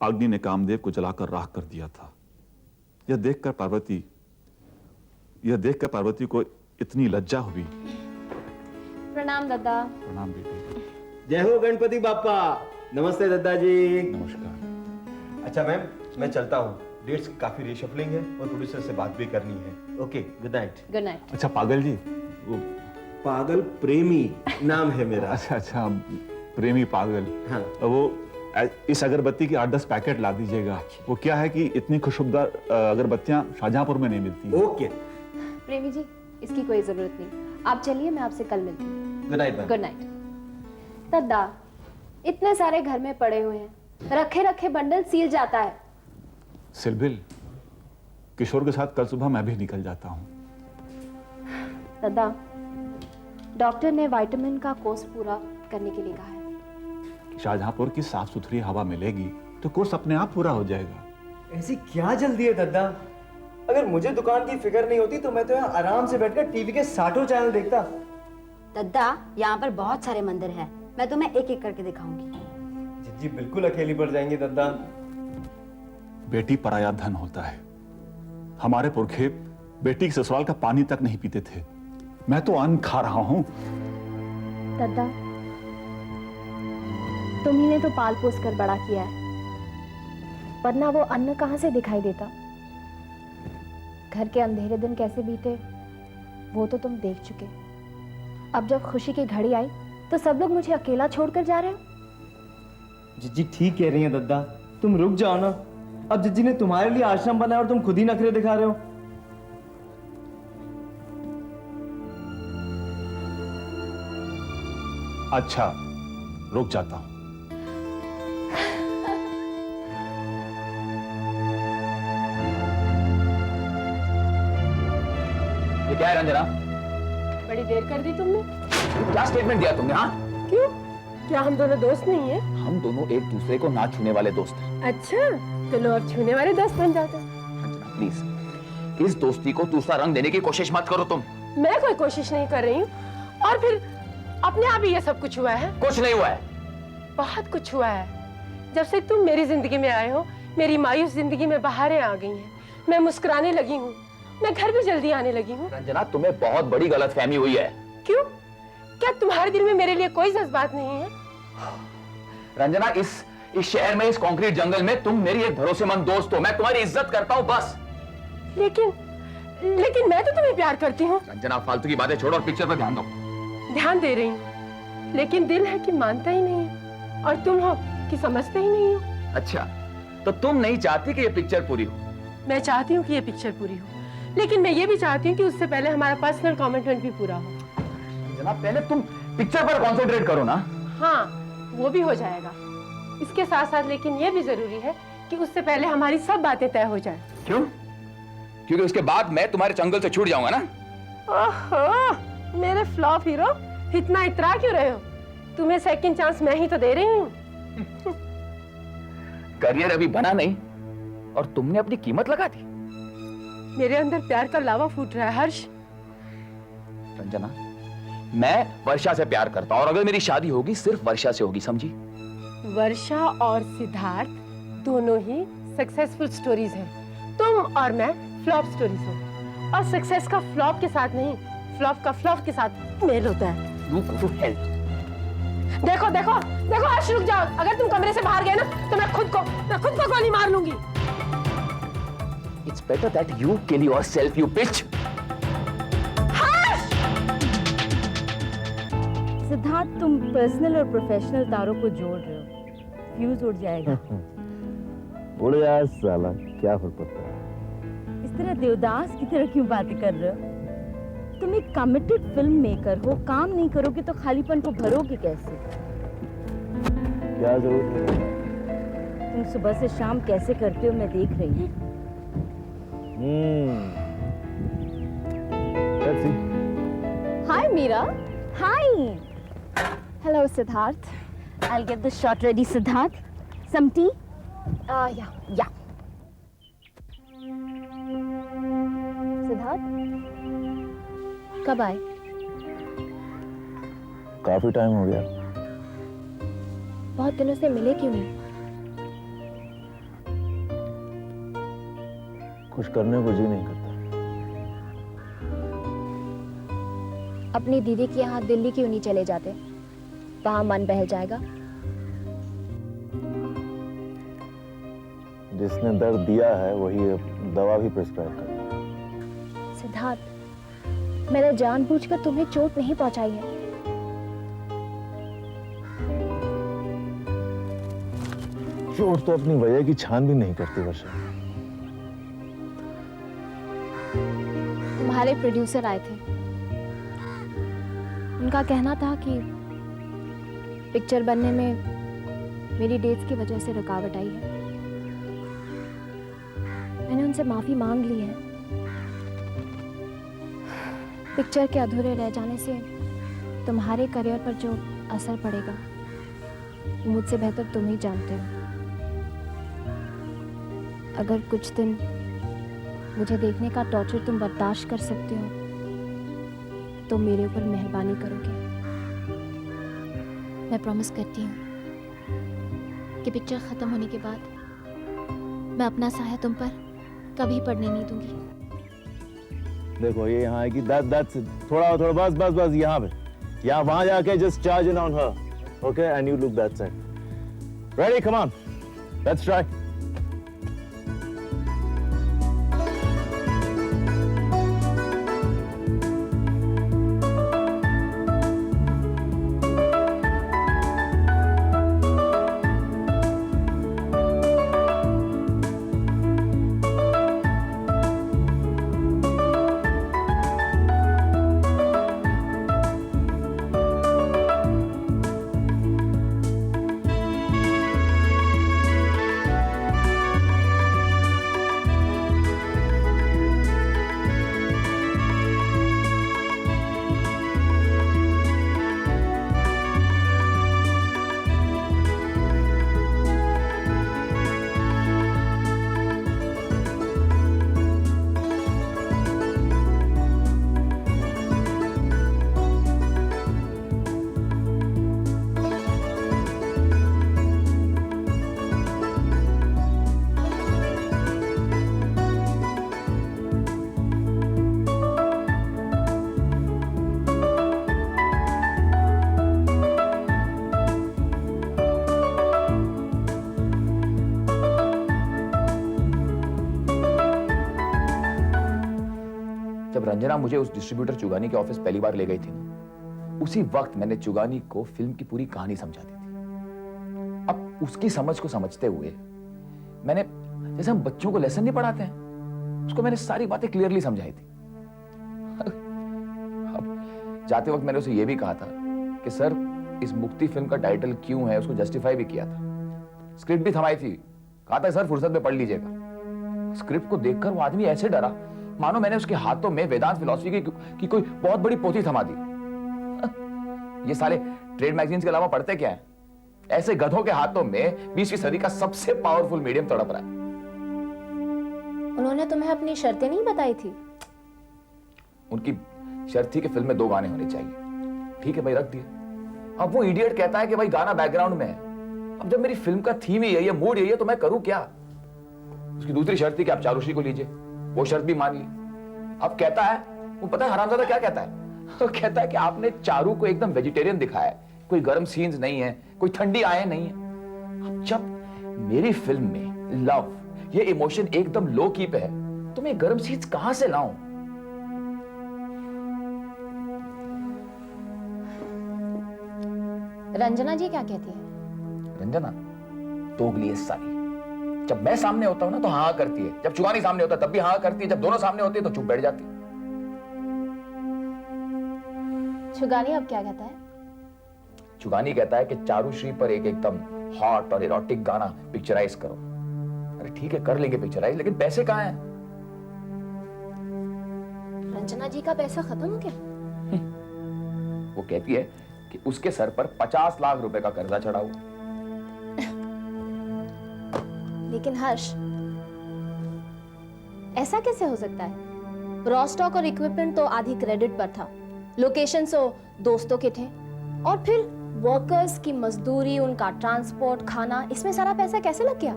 अग्नि ने कामदेव को जलाकर राख कर दिया था। यह देखकर पार्वती को इतनी लज्जा हुई। प्रणाम दादा। प्रणाम बेटी। जय हो गणपति बाप्पा। नमस्ते दद्दा जी। नमस्कार। अच्छा मैम, मैं चलता हूँ, डेट्स काफी रीशफलिंग है और प्रोड्यूसर से बात भी करनी है। Okay, good night. Good night. अच्छा पागल जी, वो पागल प्रेमी नाम है मेरा। अच्छा प्रेमी पागल। हाँ। वो इस अगरबत्ती की 8-10 पैकेट ला दीजिएगा। वो क्या है कि इतनी खुशबूदार अगरबत्तियां शाहजहांपुर में नहीं मिलती। ओके। प्रेमी जी, इसकी कोई जरूरत नहीं, आप चलिए, मैं आपसे कल मिलती हूँ। Good night ma'am. Good night. दादा, इतने सारे घर में पड़े हुए हैं, रखे रखे बंडल सील जाता है। सिलबिल, किशोर के साथ कल सुबह मैं भी निकल जाता हूँ। दादा, डॉक्टर ने विटामिन का कोर्स पूरा करने के लिए कहा है। शाहजहांपुर की साफ सुथरी हवा मिलेगी तो कोर्स अपने आप पूरा हो जाएगा। ऐसी क्या जल्दी है दद्दा? अगर मुझे दुकान की फिक्र नहीं होती तो मैं तो यहाँ आराम से बैठकर टीवी के 60 चैनल देखता। दद्दा, यहाँ पर बहुत सारे मंदिर हैं, मैं तुम्हें एक एक करके दिखाऊंगी। जी बिल्कुल अकेली पड़ जाएंगी दद्दा। बेटी पराया धन होता है। हमारे पुरखे बेटी के ससुराल का पानी तक नहीं पीते थे, मैं तो अन्न खा रहा हूं। दादा, तुम्ही ने तो पाल पोस कर बड़ा किया है, वरना वो अन्न कहां से दिखाई देता। घर के अंधेरे दिन कैसे बीते वो तो तुम देख चुके। अब जब खुशी की घड़ी आई तो सब लोग मुझे अकेला छोड़कर जा रहे हो। जिज्जी ठीक कह रही हैं दद्दा, तुम रुक जाओ ना। अब जिज्जी ने तुम्हारे लिए आश्रम बनाया और तुम खुद ही नखरे दिखा रहे हो। अच्छा, रुक जाता हूं। ये क्या है रंजना? बड़ी देर कर दी तुमने। क्या स्टेटमेंट दिया तुमने? हाँ, क्यों? क्या हम दोनों दोस्त नहीं हैं? हम दोनों एक दूसरे को ना छूने वाले दोस्त हैं। अच्छा, तो लो अब छूने वाले दोस्त बन जाते हैं। रंजना प्लीज, इस दोस्ती को दूसरा रंग देने की कोशिश मत करो तुम। मैं कोई कोशिश नहीं कर रही हूँ, और फिर अपने आप ही ये सब कुछ हुआ है। कुछ नहीं हुआ है। बहुत कुछ हुआ है। जब से तुम मेरी जिंदगी में आए हो, मेरी मायूस जिंदगी में बहारें आ गई हैं। मैं मुस्कुराने लगी हूँ, मैं घर भी जल्दी आने लगी हूँ। रंजना, तुम्हें बहुत बड़ी गलतफहमी हुई है। क्यों? क्या तुम्हारे दिल में मेरे लिए कोई जज्बात नहीं है? रंजना, इस शहर में, इस कंक्रीट जंगल में तुम मेरी एक भरोसेमंद दोस्त हो। मैं तुम्हारी इज्जत करता हूँ बस। लेकिन मैं तो तुम्हें प्यार करती हूँ। रंजना, फालतू की बातें छोड़ो और पिक्चर पर ध्यान दो। ध्यान दे रही हूँ, लेकिन दिल है कि मानता ही नहीं है, और तुम हो कि समझते ही नहीं हो। अच्छा, तो तुम नहीं चाहती कि ये पिक्चर पूरी हो? मैं चाहती हूँ कि ये पिक्चर पूरी हो, लेकिन मैं ये भी चाहती हूँ कि उससे पहले हमारा पर्सनल कमिटमेंट भी पूरा हो। रंजना, पहले तुम पिक्चर पर कंसंट्रेट करो ना। हाँ, वो भी हो जाएगा। इसके साथ साथ लेकिन ये भी जरूरी है कि उससे पहले हमारी सब बातें तय हो जाए। क्यों? क्योंकि उसके बाद मैं तुम्हारे चंगुल से छूट जाऊंगा ना। ओहो, मेरे फ्लॉप हीरो, इतना इतरा क्यों रहे हो? तुम्हें सेकंड चांस मैं ही तो दे रही हूँ। करियर अभी बना नहीं और तुमने अपनी कीमत लगा दी। मेरे अंदर प्यार का लावा फूट रहा है हर्ष। रंजना, मैं वर्षा से प्यार करता हूं और अगर मेरी शादी होगी सिर्फ वर्षा से होगी, समझी? वर्षा और सिद्धार्थ दोनों ही सक्सेसफुल स्टोरीज हैं। तुम और मैं फ्लॉप स्टोरीज हो, और सक्सेस का फ्लॉप के साथ नहीं, फ्लॉप का फ्लॉप के साथ मेल होता है। देखो देखो देखो हर्ष, रुक जाओ। अगर तुम कमरे से बाहर गए ना तो मैं खुद को गोली मार लूंगी। It's better that you kill yourself, you bitch. Siddharth, तुम पर्सनल और प्रोफेशनल तारों को जोड़ रहे हो, फ्यूज उड़ जाएगा। उड़ जाए साला, क्या फर्क पड़ता है? इस तरह देवदास की तरह क्यों बातें कर रहे हो? तुम एक कमिटेड फिल्म मेकर हो, काम नहीं करोगे तो खालीपन को भरोगे कैसे? क्या जरूरत है? तुम सुबह से शाम कैसे करते हो मैं देख रही हूँ। Hi Meera. Hi. Hello Siddharth. I'll get the shot ready, Siddharth. Some tea? या। सिद्धार्थ, कब आए? काफी टाइम हो गया। बहुत दिनों से मिले क्यों नहीं? कुछ करने को जी नहीं करता। अपनी दीदी के यहाँ दिल्ली क्यों नहीं चले जाते? वहां मन बहल जाएगा। जिसने दर्द दिया है वही अब दवा भी प्रिस्क्राइब करे। सिद्धार्थ, मैंने जानबूझकर तुम्हें चोट नहीं पहुंचाई है। चोट तो अपनी वजह की छानबीन नहीं करती वर्षा। तुम्हारे प्रोड्यूसर आए थे, उनका कहना था कि पिक्चर बनने में मेरी डेट्स की वजह से रुकावट आई है। मैंने उनसे माफी मांग ली है। पिक्चर के अधूरे रह जाने से तुम्हारे करियर पर जो असर पड़ेगा मुझसे बेहतर तुम ही जानते हो। अगर कुछ दिन मुझे देखने का टॉर्चर तुम बर्दाश्त कर सकते हो तो मेरे ऊपर मेहरबानी करोगे। मैं प्रॉमिस करती हूँ कि पिक्चर खत्म होने के बाद मैं अपना साया तुम पर कभी पड़ने नहीं दूंगी। देखो ये यहाँ आएगी, दैट्स थोड़ा बस यहाँ पे, यहाँ वहां जाके just charge in on her, okay, and you look that side. Ready, come on, let's try. जब रंजना मुझे उस डिस्ट्रीब्यूटर चुगानी के ऑफिस पहली बार ले गई थी ना, उसी वक्त मैंने चुगानी को फिल्म की पूरी कहानी समझा दी थी। अब उसकी समझ को समझते हुए मैंने, जैसे हम बच्चों को लेसन नहीं पढ़ाते हैं, उसको मैंने सारी बातें क्लियरली समझाई थी। अब जाते वक्त मैंने उसे यह भी कहा था कि सर, इस मुक्ति फिल्म का टाइटल क्यों है उसको जस्टिफाई भी किया था। स्क्रिप्ट भी थमाई थी, कहा था सर फुर्सत में पढ़ लीजिएगा। स्क्रिप्ट को देखकर वो आदमी ऐसे डरा मानो मैंने उसके हाथों में वेदांत फिलॉसफी की कोई बहुत बड़ी पोथी थमा दी। ये साले ट्रेड मैगजीन्स के अलावा पढ़ते क्या है? ऐसे गधों के हाथों में 20वीं सदी का सबसे पावरफुल मीडियम तड़प रहा है। उन्होंने तुम्हें अपनी शर्तें नहीं बताई थी? उनकी शर्त थी कि फिल्म में 2 गाने होने चाहिए। ठीक है भाई, रख दिए। अब वो इडियट कहता है कि भाई गाना बैकग्राउंड में है। अब जब मेरी फिल्म का थीम ही यही है, मूड यही है, तो मैं करूं क्या? उसकी दूसरी शर्त थी कि आप चारुश्री को लीजिए, वो शर्त भी मान ली। अब कहता है, वो पता है हरामजादा क्या कहता है? तो कहता है कि आपने चारू को एकदम वेजिटेरियन दिखाया है, कोई गर्म सीन्स नहीं है, कोई ठंडी आए नहीं है। अब जब मेरी फिल्म में लव, ये इमोशन एकदम लो की पे है, तो मैं गर्म सीन्स कहां से लाऊं? रंजना जी क्या कहती है? रंजना दोगली है साली। जब मैं सामने होता हूं ना तो हाँ करती है, जब चुगानी सामने होता है तब भी हाँ करती है, जब दोनों सामने होते हैं तो चुप बैठ जाती है। चुगानी अब क्या कहता है? चुगानी कहता है कि चारुश्री पर एक एकदम हॉट और इरोटिक गाना पिक्चराइज करो। अरे ठीक है, कर लेंगे पिक्चराइज, लेकिन पैसे कहां हैं? रंजना जी का पैसा खत्म हो गया? वो कहती है कि उसके सर पर 50 लाख रुपए का कर्जा चढ़ा हुआ। लेकिन हर्ष, ऐसा कैसे हो सकता है? रॉ स्टॉक और इक्विपमेंट तो आधी क्रेडिट पर था, लोकेशन तो दोस्तों के थे, और फिर वर्कर्स की मजदूरी, उनका ट्रांसपोर्ट, खाना, इसमें सारा पैसा कैसे लग गया?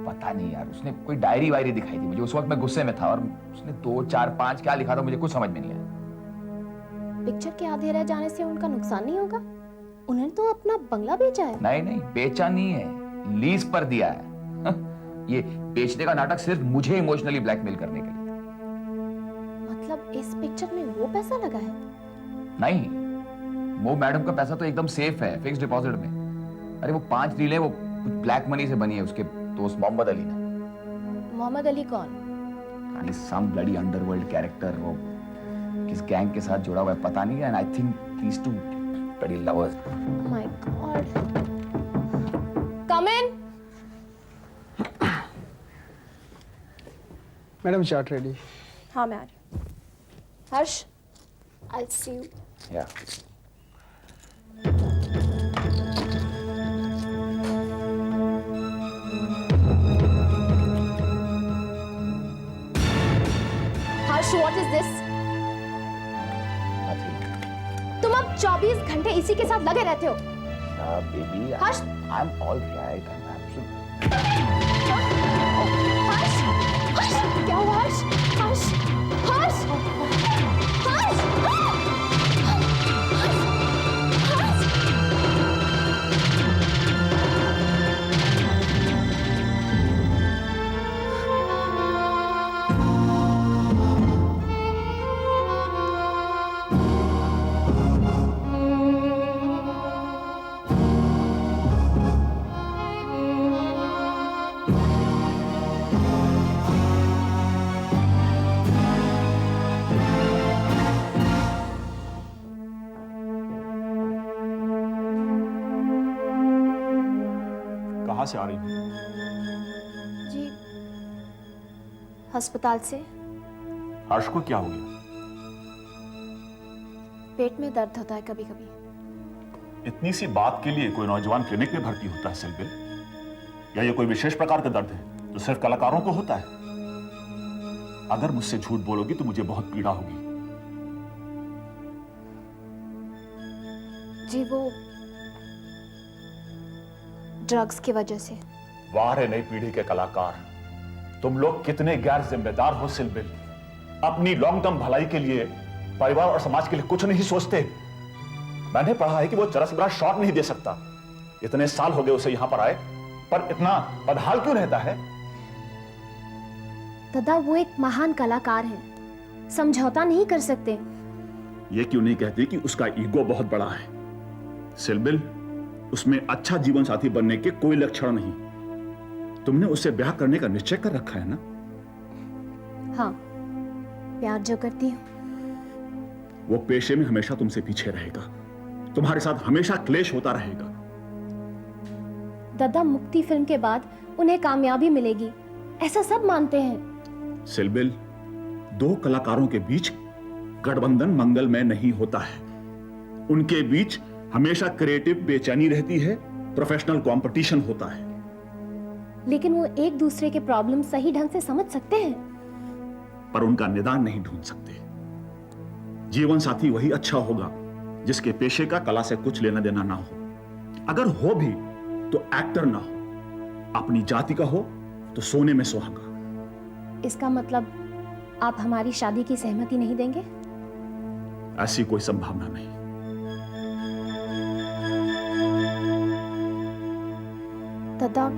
पता नहीं यार, उसने कोई डायरी वायरी दिखाई थी मुझे। उस वक्त मैं गुस्से में था और उसने 2, 4, 5 क्या लिखा था मुझे कुछ समझ में नहीं आया। पिक्चर के आधे रह जाने से उनका नुकसान नहीं होगा? उन्होंने तो अपना बंगला बेचा है। नहीं नहीं, बेचा नहीं है, लीज पर दिया है। ये बेचने का नाटक सिर्फ मुझे इमोशनली ब्लैकमेल करने के लिए। मतलब इस पिक्चर में वो पैसा लगा है? नहीं, वो मैडम का पैसा तो एकदम सेफ है, फिक्स डिपॉजिट में। अरे वो 5 रीलें वो ब्लैक मनी से बनी है उसके दोस्त मोहम्मद अली ने। मोहम्मद अली कौन? यानी सम ब्लडी अंडरवर्ल्ड कैरेक्टर, वो किस गैंग के साथ जुड़ा हुआ है पता नहीं, and I think these two bloody lovers. My god. Come in. Madam chart ready. हाँ मैं आ रही हूँ। Harsh, I see you. Yeah Harsh, what is this? तुम अब 24 घंटे इसी के साथ लगे रहते हो। Baby, Harsh! I am alright, I am absolutely. Harsh! Harsh! क्या हुआ हर्ष? हर्ष! हर्ष! हर्ष! हर्ष! कहाँ से आ रही हो? जी, अस्पताल से। हर्ष को क्या हो गया? पेट में दर्द होता है कभी कभी। इतनी सी बात के लिए कोई नौजवान क्लिनिक में भर्ती होता है सिलबिल? या ये कोई विशेष प्रकार का दर्द है जो सिर्फ कलाकारों को होता है? अगर मुझसे झूठ बोलोगी तो मुझे बहुत पीड़ा होगी। जी वो ड्रग्स की वजह से। वाह रे नई पीढ़ी के कलाकार, तुम लोग कितने गैर जिम्मेदार हो सिलबिल। अपनी लॉन्ग टर्म भलाई के लिए, परिवार और समाज के लिए कुछ नहीं सोचते। मैंने पढ़ा है कि वो चरस बरा शॉट नहीं दे सकता। इतने साल हो गए उसे यहां पर आए, पर इतना बदहाल क्यों रहता है? दादा वो एक महान कलाकार है, समझौता नहीं कर सकते। ये क्यों नहीं कहते कि उसका ईगो बहुत बड़ा है? सिलबिल, उसमें अच्छा जीवन साथी बनने के कोई लक्षण नहीं। तुमने उससे ब्याह करने का निश्चय कर रखा है ना? हाँ, प्यार जो करती हूँ। वो पेशे में हमेशा तुमसे पीछे रहेगा, तुम्हारे साथ हमेशा क्लेश होता रहेगा। दादा मुक्ति फिल्म के बाद उन्हें कामयाबी मिलेगी, ऐसा सब मानते हैं। सिलबिल, 2 कलाकारों के बीच गठबंधन मंगलमय नहीं होता है। उनके बीच हमेशा क्रिएटिव बेचैनी रहती है, प्रोफेशनल कंपटीशन होता है। लेकिन वो एक दूसरे के प्रॉब्लम सही ढंग से समझ सकते हैं, पर उनका निदान नहीं ढूंढ सकते। जीवन साथी वही अच्छा होगा जिसके पेशे का कला से कुछ लेना देना ना हो। अगर हो भी तो एक्टर ना हो, अपनी जाति का हो तो सोने में सुहागा। इसका मतलब आप हमारी शादी की सहमति नहीं देंगे? ऐसी कोई संभावना नहीं। दादा,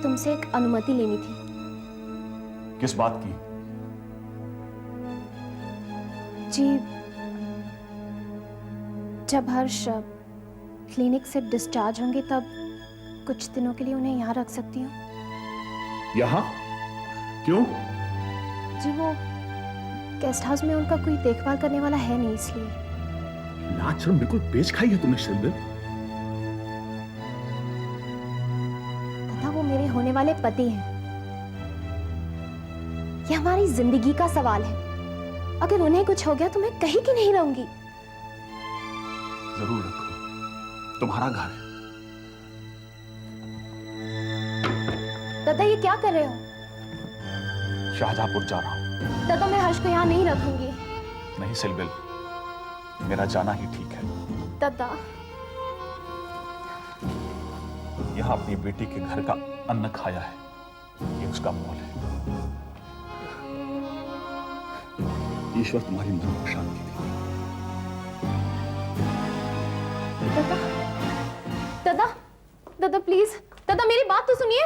तुमसे एक अनुमति लेनी थी। किस बात की? जी, जब हर्ष क्लिनिक से डिस्चार्ज होंगे तब कुछ दिनों के लिए उन्हें यहाँ रख सकती हूँ। यहां? क्यों? जी वो गेस्ट हाउस में उनका कोई देखभाल करने वाला है नहीं, इसलिए। लाज शर्म बिल्कुल बेच खाई है तुमने सिलबिल। तथा वो मेरे होने वाले पति हैं। ये हमारी जिंदगी का सवाल है। अगर उन्हें कुछ हो गया तो मैं कहीं की नहीं रहूंगी। जरूर रखो, तुम्हारा घर है। दादा ये क्या कर रहे हो? शाहजहांपुर जा रहा हूं। दादा मैं हर्ष को यहाँ नहीं रखूंगी। नहीं सिलबिल, मेरा जाना ही ठीक है। दादा यहां अपनी बेटी के घर का अन्न खाया है, ये उसका मोल है। ईश्वर तुम्हारी मन को शांति दे। दादा, दादा प्लीज, दादा मेरी बात तो सुनिए।